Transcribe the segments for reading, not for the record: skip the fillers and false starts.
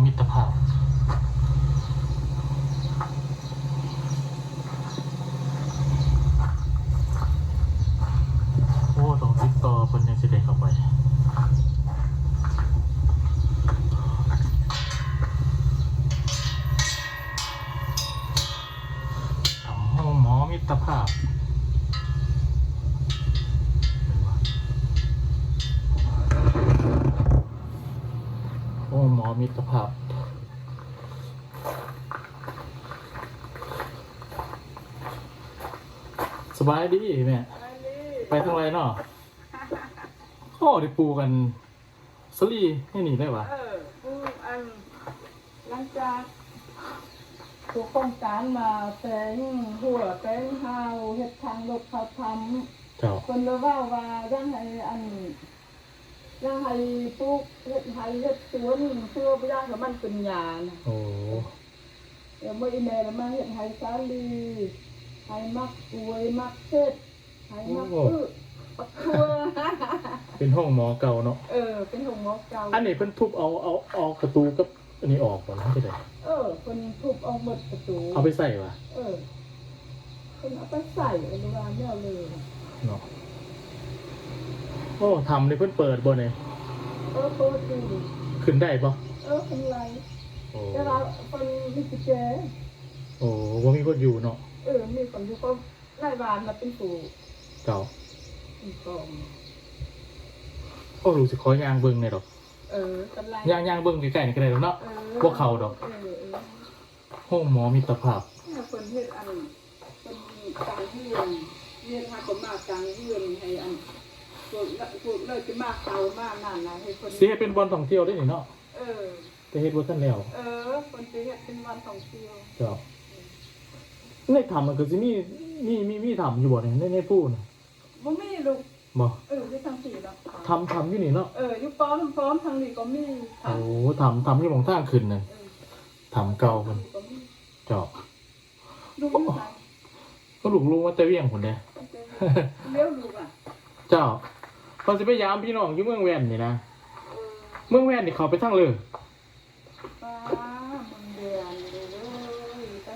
มิตรภาพโอ้ต้องติดต่อคนยังสิได้เข้าไปทำห้องหมอมิตรภาพห้องหมอมิตรภาพสบายดีแม่ไปทางไรเนาะข้อได้ปูกันสลีให้หนีได้ปะปูอันหลังจากถูกโครงการมาแต่งหัวแต่งหาวเฮ็ดทางรถเขาทำคนละว่ายังให้ยังให้ปลูกเฮ็ดให้เฮ็ดสวนเพื่อไปย่างกับมันเป็นหญ้านะโอ้เดี๋ยวมื้ออีแม่แล้วมาเฮ็ดให้สาลีให้มักอวยมักเทศให้มักปักทั่ว เป็นห้องหมอเก่าเนาะเป็นห้องหมอเก่าอันนี้เพิ่นทุบเอาประตูกับอันนี้ออกก่อนนะที่ไหนเพิ่นทุบเอาหมดประตูเอาไปใส่วะเพิ่นเอาไปใส่อะไรว่าเนี่ยเลยเนาะโอ้ทำเลยเพิ่นเปิดบ่เนี่ยเปิดดูขึ้นได้ปะเป็นไรแต่เราเป็นมิสเจโอ้ว่ามีคนอยู่เนาะมีคนอยู่ก็ไล่บ้านมาเป็นปู่เก่ากองโอ้รู้สึกขอยางเบิ้งเนี่ยดอกกันไรยางเบิ้งใกล้ๆนี่ก็ได้แล้วเนาะพวกเขาดอกห้องหมอมิตรภาพคนเฮ็ดอันคนกลางเฮือนเรียนหาคนมากลางเฮือนให้อันพวกเลยจะมาเขามานานนะให้คนเสียเป็นบอลท่องเที่ยวได้นี่เนาะจะเฮ็ดบ่ทันแล้วคนจะเฮ็ดเป็นวันท่องเที่ยวเจ้าในถ้ำมันก็สิมีถ้ำอยู่บ่เนี่ยในผู้น่ะบ่มีลูกบ่ที่ทาง4แล้วทำอยู่นี่เนาะอยู่ป้อมทางนี้ก็มีโอ้ทำอยู่หม่องทางขึ้นนั่นทำเก่ามันเจ้าลูกก็ลูกว่าแต่เวียงพุ่นเด้เลี้ยวลูกอ่ะเจ้าพอสิไปยามพี่น้องอยู่เมืองแว่นนี่นะเมืองแว่นนี่เขาไปทางเลย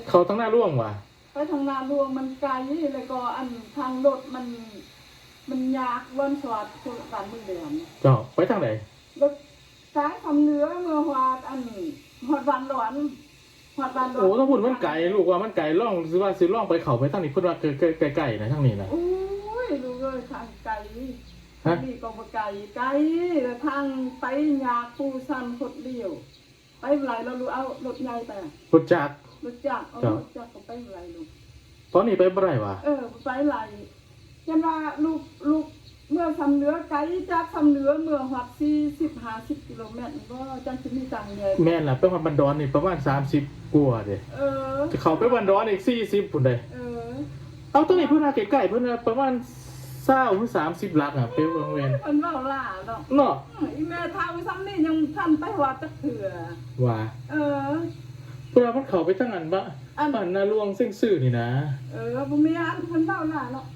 เขาทางหน้าร่วงว่ะไปทางนาหลวงมันไกลแล้วก็อันทางรถมันยากวันสวัสดิ์คือบ้านเมืองเดือนเจ้าไปทางไหนรถสายทำเนื้อเมื่อวานอันหอดวันร้อนโอ้ถ้าพูดมันไกลลูกว่ามันไกลล่องซื้อว่าซื้อล่องไปเขาไปทางนี้พูดว่าไกลๆนะทางนี้นะโอ้ยดูเลยทางไกลนี่ก็ไกลแล้วทางไปยากปูซันคดเดียวไปไหลเราดูเอารถใหญ่ไปรถจักรก็ไปไหลลูกตอนนี้ไปบ่ได้วะไปไหลยันว่าลูกเมื่อทำเนื้อไกลจากทำเนื้อเมื่อหัด40-50 กิโลเมตรก็จังจะมีตังเลยแม่น่ะไปบันดอนนี่ประมาณ30กว่าเด้จะเข้าไปบันดอนอีก40พุ่นเด้เอาตอนนี้เพิ่นน่ะใกล้ๆเพิ่นน่ะประมาณ20 ถึง 30หลักอ่ะไปวงเวียนเพิ่นเว้าล่าเนาะอีแม่ทางซ้ำนี่ยังทันไปว่าจักเถื่อว่าเพื่อมันเข้าไปทางนั้นบ่อันน่ะลวงเส้นซื่อนี่นะบ่มีอันเพิ่นเว้าล่าเนาะ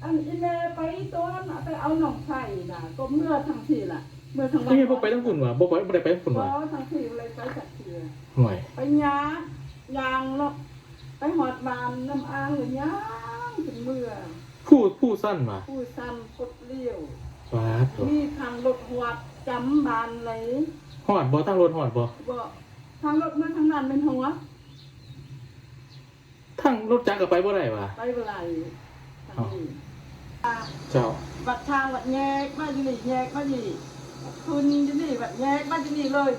อันอีแม่ไปตัวนั้นไปเอาหนองไผ่น่ะก็เมื่อทางที่ล่ะเมื่อทางนี่บ่ไปทางฝุ่นว่ะบ่ได้ไปทางฝุ่นว่ะทางที่เลยไปจักเถื่อห่วยไปยางเนาะไปหอดบานน้ำอ่างหรือย่างถึงเมื่อผู้สั้นมาผู้สั้นกดเลี้ยวมีทางรถหอดจำบานเลยหอดบ่ทางรถหอดบ่ทางรถเมื่อทางนั้นเป็นหัวทางรถจักรก็ไปบ่ได้ว่ะไปบ่ได้เจ้าบัดทางบัดแยกบ้านนี่แยกบ้านนี่คุณที่นี่บัดแยกบ้านที่นี่เลย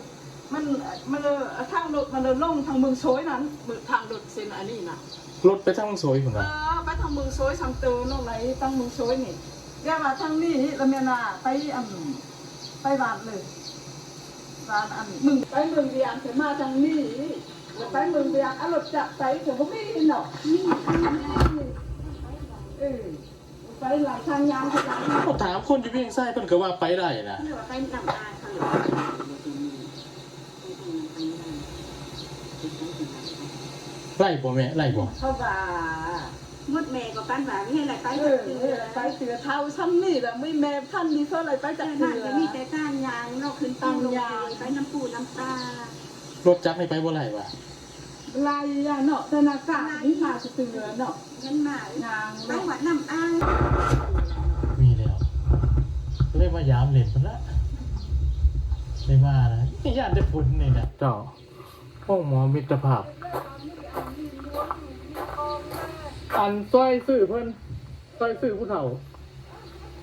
มันทางรถมันลงทางเมืองโซยนั้นทางรถเส้นอันนี้น่ะรถไปทางเมืองโซยพุ่นน่ะไปทางเมืองโซยทางเตอน้องไหนทางเมืองโซยนี่แกว่าทางนี้ละแม่น่ะไปบ้านเลยบ้านอันมึงไปเมืองเวียงถึงมาทางนี้ไปเมืองเวียงรถจักรไปถึงบ่มีเนาะไปหลายทางยางทางเขาถามคนอยู่เวียงไส้เพิ่นก็ว่าไปได้นะไปนำได้ค่ะไล่บ่แม่ไล่บ่เขาว่ามืดแม่ก็กันว่ามีอะไรไปไปเสือเท้าซ้ำนี่แหละไม่แม่ท่านนี่เท่าไรไปจากเสือมีแต่ก้านยางนอกขึ้นตั้งยางไปน้ำปูน้ำตา รถจักรไม่ไปบ่ไรวะ ลายยาเนาะธนาคารนี่มาจะเตือนเนาะ เงินหมาย นาง ต้องวัดน้ำอ้าง มีแล้วก็เลยมายามเล่นมันละไม่มานะนี่ย่านได้พุ่นนี่นะเจ้าห้องหมอมิตรภาพอันซอยซื้อเพิ่นซอยซื้อผู้เฒ่า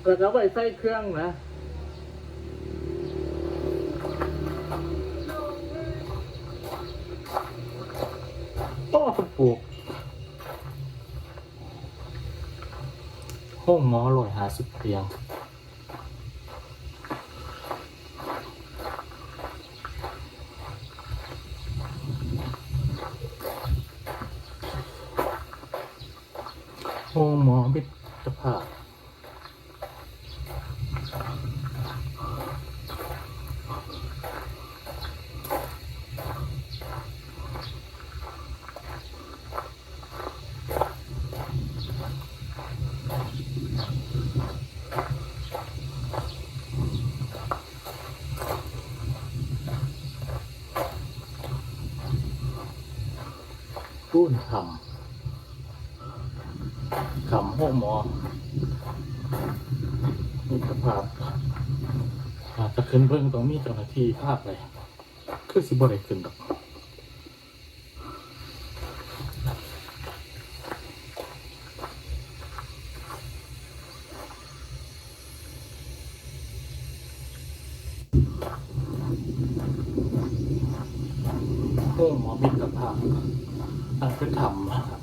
แล้วก็ไปใส่เครื่องนะโอ้คนปลูกห้องหมอ150เตียงห้องหมอมิตรภาพรุ่นคำห้องหมอมิตรภาพจะขึ้นเพิ่งต้องมีเจ้าหน้าที่ภาพเลยคือสิบ่ได้ขึ้นดอกห้องหมอมิตรภาพอันเป็นธรรมนะครับ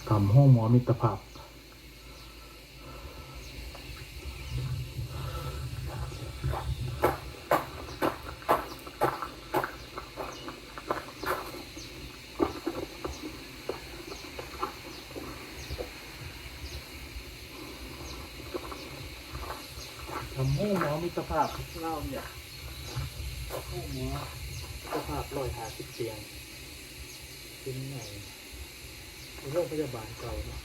ทำห้องหมอมิตรภาพทำห้องหมอมิตรภาพเราเนี่ยห้องหมอมิตรภาพ150เตียงเป็นไงโรงพยาบาลเก่าเนาะ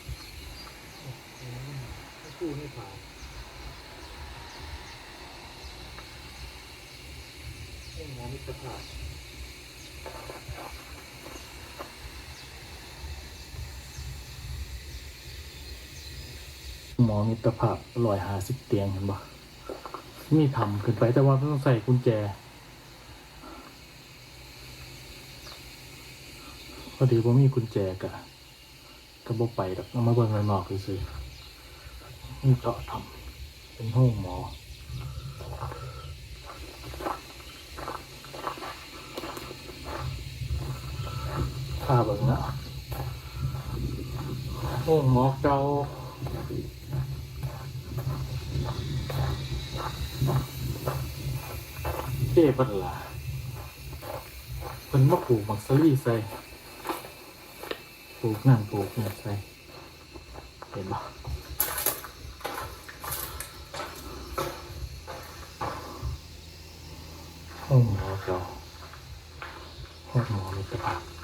ไม่กู้ไม่ผ่านห้องหมอมิตรภาพหมอมิตรภาพ150เตียงเห็นปะมีทำขึ้นไปแต่ว่าต้องใส่กุญแจพอดีว่ามีกุญแจกะกระบอกไปดอกเอามาเบิ่งนอกๆซื้อนี่เจาะทำเป็นห้องหมอข้าเบิ่งนะห้องหมอเก่าเท่ปันล่ะเพิ่นมาปลูกมักซะรี่ใส่ปลูกนั่นปลูกนี่ใส่เห็นปะห้องหมอเก่าห้องหมอมิตรภาพ